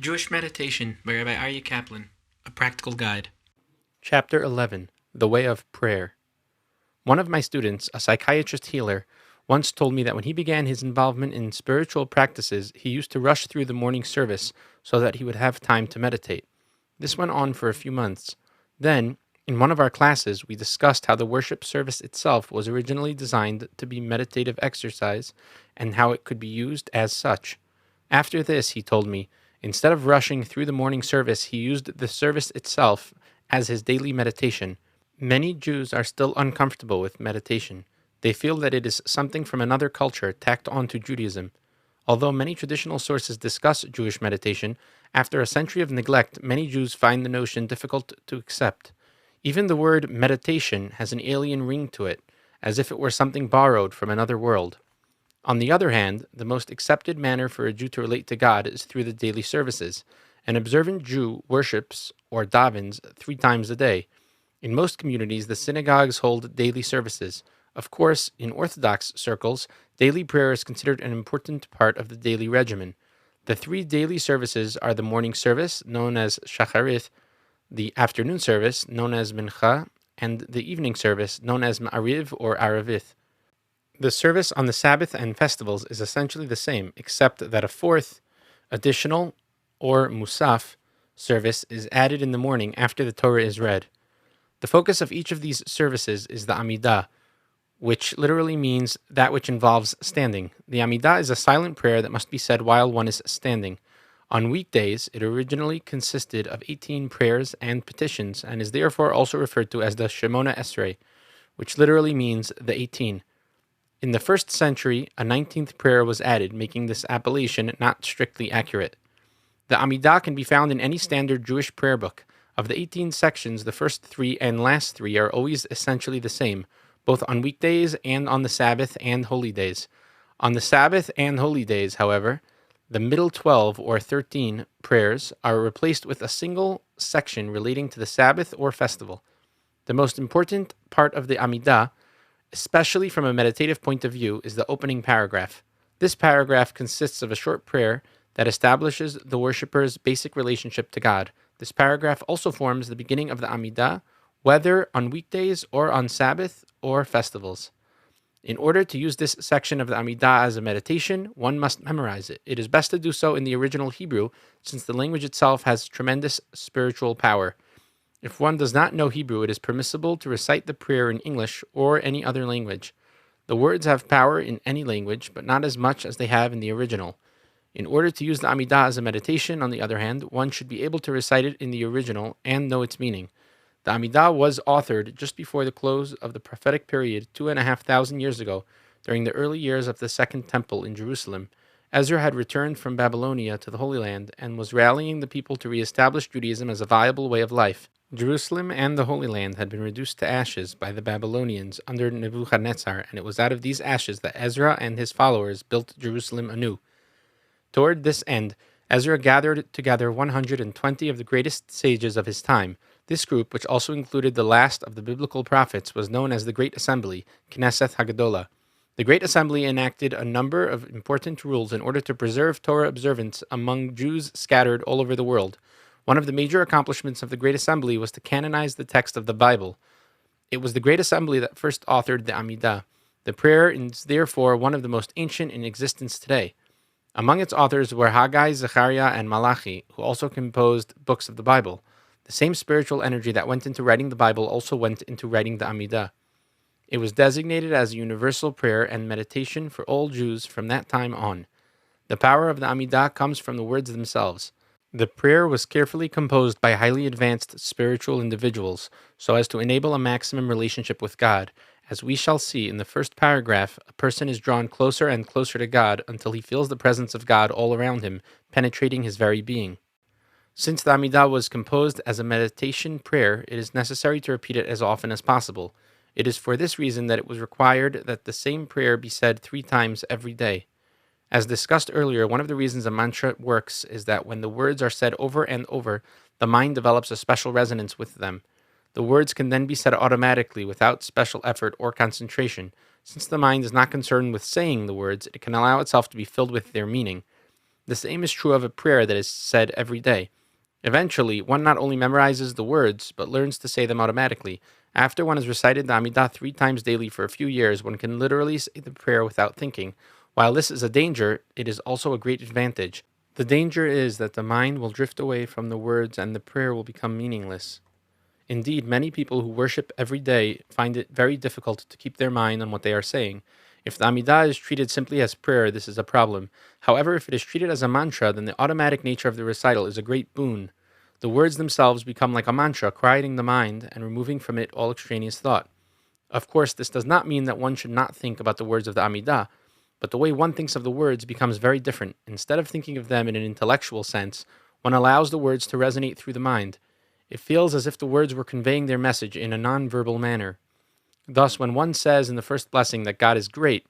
Jewish Meditation by Rabbi Aryeh Kaplan, a practical guide. Chapter 11, The Way of Prayer. One of my students, a psychiatrist healer, once told me that when he began his involvement in spiritual practices, he used to rush through the morning service so that he would have time to meditate. This went on for a few months. Then, in one of our classes, we discussed how the worship service itself was originally designed to be meditative exercise and how it could be used as such. After this, he told me, instead of rushing through the morning service, he used the service itself as his daily meditation. Many Jews are still uncomfortable with meditation. They feel that it is something from another culture tacked onto Judaism. Although many traditional sources discuss Jewish meditation, after a century of neglect, many Jews find the notion difficult to accept. Even the word meditation has an alien ring to it, as if it were something borrowed from another world. On the other hand, the most accepted manner for a Jew to relate to God is through the daily services. An observant Jew worships, or davens, 3 times a day. In most communities, the synagogues hold daily services. Of course, in Orthodox circles, daily prayer is considered an important part of the daily regimen. The 3 daily services are the morning service, known as Shacharit, the afternoon service, known as Mincha, and the evening service, known as Ma'ariv or Aravith. The service on the Sabbath and festivals is essentially the same, except that a 4th, additional, or Musaf, service is added in the morning after the Torah is read. The focus of each of these services is the amidah, which literally means that which involves standing. The amidah is a silent prayer that must be said while one is standing. On weekdays, it originally consisted of 18 prayers and petitions, and is therefore also referred to as the Shemona Esrei, which literally means the 18. In the 1st century, a 19th prayer was added, making this appellation not strictly accurate. The amidah can be found in any standard Jewish prayer book. Of the 18 sections, the first 3 and last 3 are always essentially the same, both on weekdays and on the Sabbath and holy days. On the Sabbath and holy days, however, the middle 12 or 13 prayers are replaced with a single section relating to the Sabbath or festival. The most important part of the amidah, especially from a meditative point of view, is the opening paragraph. This paragraph consists of a short prayer that establishes the worshipper's basic relationship to God. This paragraph also forms the beginning of the amidah, whether on weekdays or on Sabbath or festivals. In order to use this section of the amidah as a meditation, one must memorize it. It is best to do so in the original Hebrew, since the language itself has tremendous spiritual power. If one does not know Hebrew, it is permissible to recite the prayer in English or any other language. The words have power in any language, but not as much as they have in the original. In order to use the amidah as a meditation, on the other hand, one should be able to recite it in the original and know its meaning. The amidah was authored just before the close of the prophetic period 2,500 years ago, during the early years of the Second Temple in Jerusalem. Ezra had returned from Babylonia to the Holy Land and was rallying the people to reestablish Judaism as a viable way of life. Jerusalem and the Holy Land had been reduced to ashes by the Babylonians under Nebuchadnezzar, and it was out of these ashes that Ezra and his followers built Jerusalem anew. Toward this end, Ezra gathered together 120 of the greatest sages of his time. This group, which also included the last of the biblical prophets, was known as the Great Assembly, Knesset Hagadolah. The Great Assembly enacted a number of important rules in order to preserve Torah observance among Jews scattered all over the world. One of the major accomplishments of the Great Assembly was to canonize the text of the Bible. It was the Great Assembly that first authored the amidah. The prayer is therefore one of the most ancient in existence today. Among its authors were Haggai, Zechariah, and Malachi, who also composed books of the Bible. The same spiritual energy that went into writing the Bible also went into writing the amidah. It was designated as a universal prayer and meditation for all Jews from that time on. The power of the amidah comes from the words themselves. The prayer was carefully composed by highly advanced spiritual individuals so as to enable a maximum relationship with God. As we shall see in the first paragraph, a person is drawn closer and closer to God until he feels the presence of God all around him, penetrating his very being. Since the amidah was composed as a meditation prayer, it is necessary to repeat it as often as possible. It is for this reason that it was required that the same prayer be said 3 times every day. As discussed earlier, one of the reasons a mantra works is that when the words are said over and over, the mind develops a special resonance with them. The words can then be said automatically without special effort or concentration. Since the mind is not concerned with saying the words, it can allow itself to be filled with their meaning. The same is true of a prayer that is said every day. Eventually, one not only memorizes the words, but learns to say them automatically. After one has recited the amidah 3 times daily for a few years, one can literally say the prayer without thinking. While this is a danger, it is also a great advantage. The danger is that the mind will drift away from the words and the prayer will become meaningless. Indeed, many people who worship every day find it very difficult to keep their mind on what they are saying. If the amidah is treated simply as prayer, this is a problem. However, if it is treated as a mantra, then the automatic nature of the recital is a great boon. The words themselves become like a mantra, quieting the mind and removing from it all extraneous thought. Of course, this does not mean that one should not think about the words of the amidah, but the way one thinks of the words becomes very different. Instead of thinking of them in an intellectual sense, one allows the words to resonate through the mind. It feels as if the words were conveying their message in a non-verbal manner. Thus, when one says in the first blessing that God is great,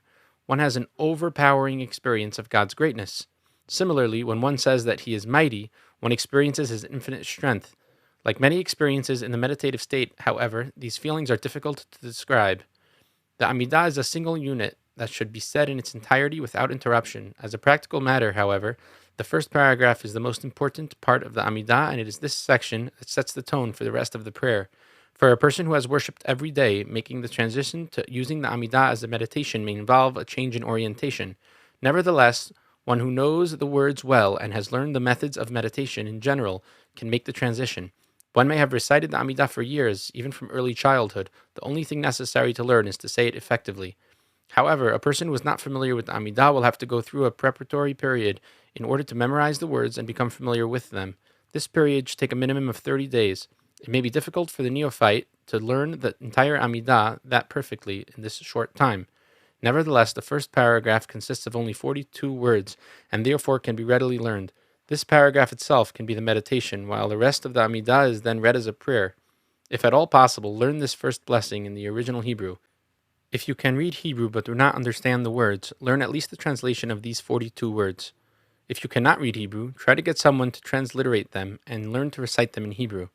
one has an overpowering experience of God's greatness. Similarly, when one says that He is mighty, one experiences His infinite strength. Like many experiences in the meditative state, however, these feelings are difficult to describe. The amidah is a single unit that should be said in its entirety without interruption. As a practical matter, however, the first paragraph is the most important part of the amidah, and it is this section that sets the tone for the rest of the prayer. For a person who has worshipped every day, making the transition to using the amidah as a meditation may involve a change in orientation. Nevertheless, one who knows the words well and has learned the methods of meditation in general can make the transition. One may have recited the amidah for years, even from early childhood. The only thing necessary to learn is to say it effectively. However, a person who is not familiar with the amidah will have to go through a preparatory period in order to memorize the words and become familiar with them. This period should take a minimum of 30 days. It may be difficult for the neophyte to learn the entire amidah that perfectly in this short time. Nevertheless, the first paragraph consists of only 42 words and therefore can be readily learned. This paragraph itself can be the meditation, while the rest of the amidah is then read as a prayer. If at all possible, learn this first blessing in the original Hebrew. If you can read Hebrew but do not understand the words, learn at least the translation of these 42 words. If you cannot read Hebrew, try to get someone to transliterate them and learn to recite them in Hebrew.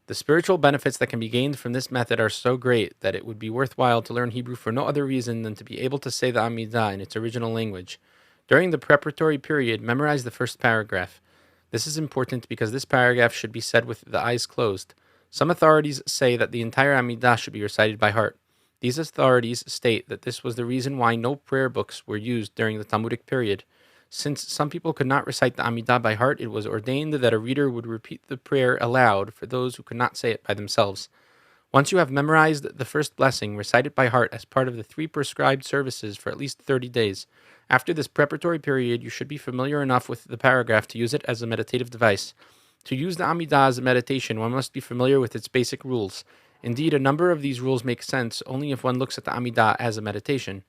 The spiritual benefits that can be gained from this method are so great that it would be worthwhile to learn Hebrew for no other reason than to be able to say the amidah in its original language. During the preparatory period, memorize the first paragraph. This is important because this paragraph should be said with the eyes closed. Some authorities say that the entire amidah should be recited by heart. These authorities state that this was the reason why no prayer books were used during the Talmudic period. Since some people could not recite the amidah by heart, it was ordained that a reader would repeat the prayer aloud for those who could not say it by themselves. Once you have memorized the first blessing, recite it by heart as part of the 3 prescribed services for at least 30 days. After this preparatory period, you should be familiar enough with the paragraph to use it as a meditative device. To use the amidah as a meditation, one must be familiar with its basic rules. Indeed, a number of these rules make sense only if one looks at the amidah as a meditation.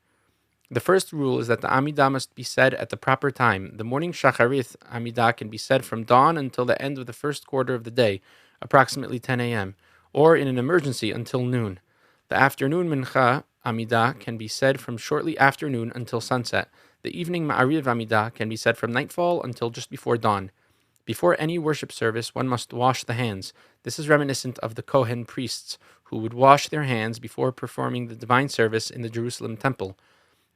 The first rule is that the amidah must be said at the proper time. The morning shacharit amidah can be said from dawn until the end of the first quarter of the day, approximately 10 a.m., or in an emergency until noon. The afternoon mincha amidah can be said from shortly after noon until sunset. The evening ma'ariv amidah can be said from nightfall until just before dawn. Before any worship service, one must wash the hands. This is reminiscent of the Kohen priests, who would wash their hands before performing the divine service in the Jerusalem temple.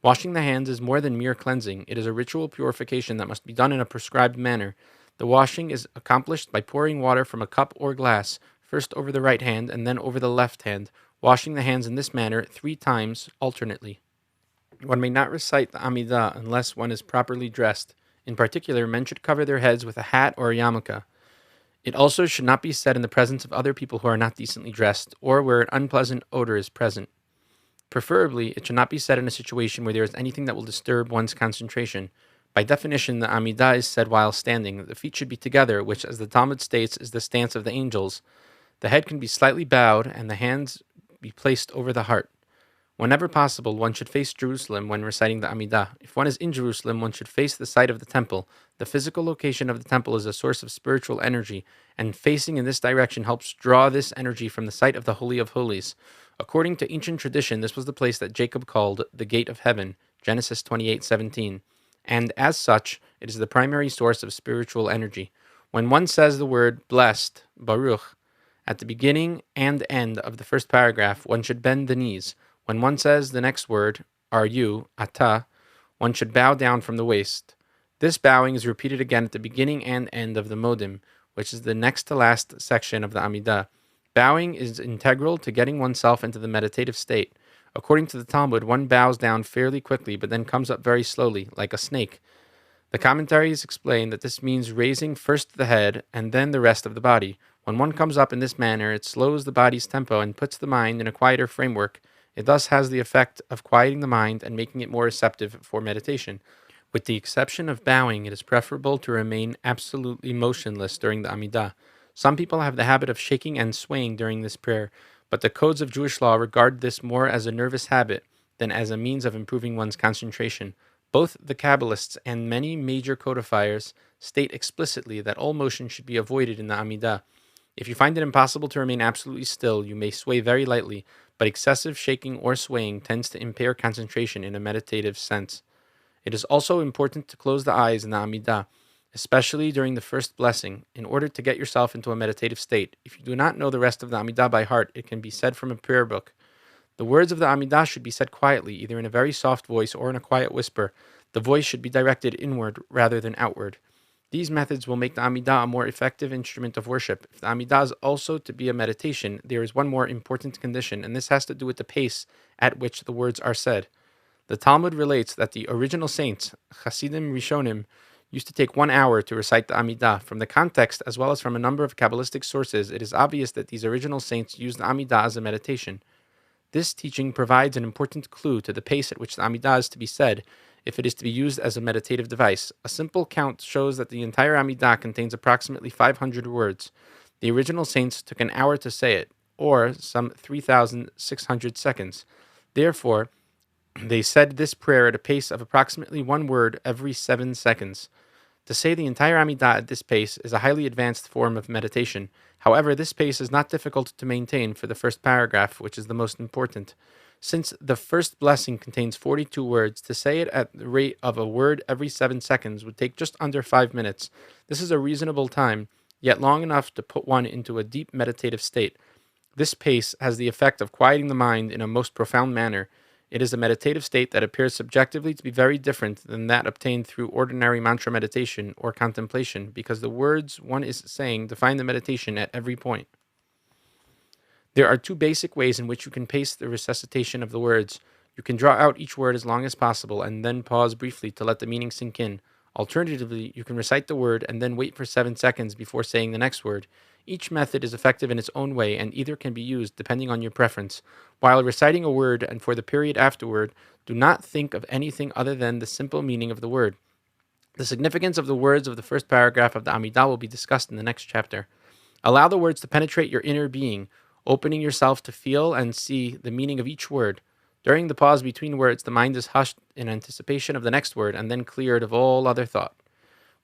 Washing the hands is more than mere cleansing. It is a ritual purification that must be done in a prescribed manner. The washing is accomplished by pouring water from a cup or glass, first over the right hand and then over the left hand, washing the hands in this manner 3 times alternately. One may not recite the amidah unless one is properly dressed. In particular, men should cover their heads with a hat or a yarmulke. It also should not be said in the presence of other people who are not decently dressed, or where an unpleasant odor is present. Preferably, it should not be said in a situation where there is anything that will disturb one's concentration. By definition, the amidah is said while standing. The feet should be together, which, as the Talmud states, is the stance of the angels. The head can be slightly bowed, and the hands be placed over the heart. Whenever possible, one should face Jerusalem when reciting the amidah. If one is in Jerusalem, one should face the site of the temple. The physical location of the temple is a source of spiritual energy, and facing in this direction helps draw this energy from the site of the Holy of Holies. According to ancient tradition, this was the place that Jacob called the Gate of Heaven, Genesis 28:17, and as such, it is the primary source of spiritual energy. When one says the word blessed, Baruch, at the beginning and end of the first paragraph, one should bend the knees. When one says the next word, are you, ata, one should bow down from the waist. This bowing is repeated again at the beginning and end of the modim, which is the next to last section of the amidah. Bowing is integral to getting oneself into the meditative state. According to the Talmud, one bows down fairly quickly, but then comes up very slowly, like a snake. The commentaries explain that this means raising first the head and then the rest of the body. When one comes up in this manner, it slows the body's tempo and puts the mind in a quieter framework. It thus has the effect of quieting the mind and making it more receptive for meditation. With the exception of bowing, it is preferable to remain absolutely motionless during the amidah. Some people have the habit of shaking and swaying during this prayer, but the codes of Jewish law regard this more as a nervous habit than as a means of improving one's concentration. Both the Kabbalists and many major codifiers state explicitly that all motion should be avoided in the amidah. If you find it impossible to remain absolutely still, you may sway very lightly, but excessive shaking or swaying tends to impair concentration in a meditative sense. It is also important to close the eyes in the amidah, especially during the first blessing, in order to get yourself into a meditative state. If you do not know the rest of the amidah by heart, it can be said from a prayer book. The words of the amidah should be said quietly, either in a very soft voice or in a quiet whisper. The voice should be directed inward rather than outward. These methods will make the amidah a more effective instrument of worship. If the amidah is also to be a meditation, there is one more important condition, and this has to do with the pace at which the words are said. The Talmud relates that the original saints, Hasidim Rishonim, used to take 1 hour to recite the amidah. From the context, as well as from a number of Kabbalistic sources, it is obvious that these original saints used the amidah as a meditation. This teaching provides an important clue to the pace at which the amidah is to be said, if it is to be used as a meditative device. A simple count shows that the entire amidah contains approximately 500 words. The original saints took an hour to say it, or some 3,600 seconds. Therefore, they said this prayer at a pace of approximately 1 word every 7 seconds. To say the entire amidah at this pace is a highly advanced form of meditation. However, this pace is not difficult to maintain for the first paragraph, which is the most important. Since the first blessing contains 42 words, to say it at the rate of a word every 7 seconds would take just under 5 minutes. This is a reasonable time, yet long enough to put one into a deep meditative state. This pace has the effect of quieting the mind in a most profound manner. It is a meditative state that appears subjectively to be very different than that obtained through ordinary mantra meditation or contemplation, because the words one is saying define the meditation at every point. There are 2 basic ways in which you can pace the recitation of the words. You can draw out each word as long as possible and then pause briefly to let the meaning sink in. Alternatively, you can recite the word and then wait for 7 seconds before saying the next word. Each method is effective in its own way, and either can be used depending on your preference. While reciting a word and for the period afterward, do not think of anything other than the simple meaning of the word. The significance of the words of the first paragraph of the amidah will be discussed in the next chapter. Allow the words to penetrate your inner being, opening yourself to feel and see the meaning of each word. During the pause between words, the mind is hushed in anticipation of the next word and then cleared of all other thought.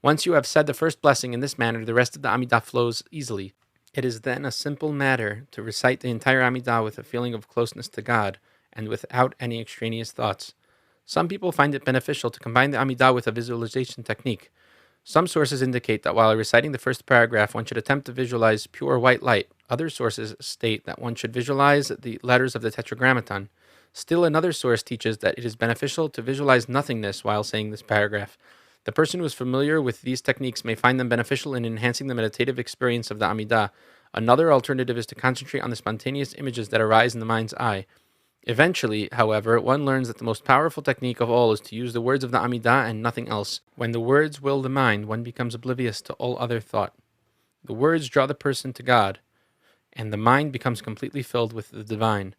Once you have said the first blessing in this manner, the rest of the amidah flows easily. It is then a simple matter to recite the entire amidah with a feeling of closeness to God and without any extraneous thoughts. Some people find it beneficial to combine the amidah with a visualization technique. Some sources indicate that while reciting the first paragraph, one should attempt to visualize pure white light. Other sources state that one should visualize the letters of the Tetragrammaton. Still another source teaches that it is beneficial to visualize nothingness while saying this paragraph. The person who is familiar with these techniques may find them beneficial in enhancing the meditative experience of the amidah. Another alternative is to concentrate on the spontaneous images that arise in the mind's eye. Eventually, however, one learns that the most powerful technique of all is to use the words of the amidah and nothing else. When the words will the mind, one becomes oblivious to all other thought. The words draw the person to God, and the mind becomes completely filled with the divine.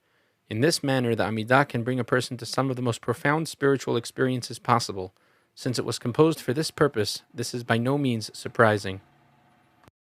In this manner, the amidah can bring a person to some of the most profound spiritual experiences possible. Since it was composed for this purpose, this is by no means surprising.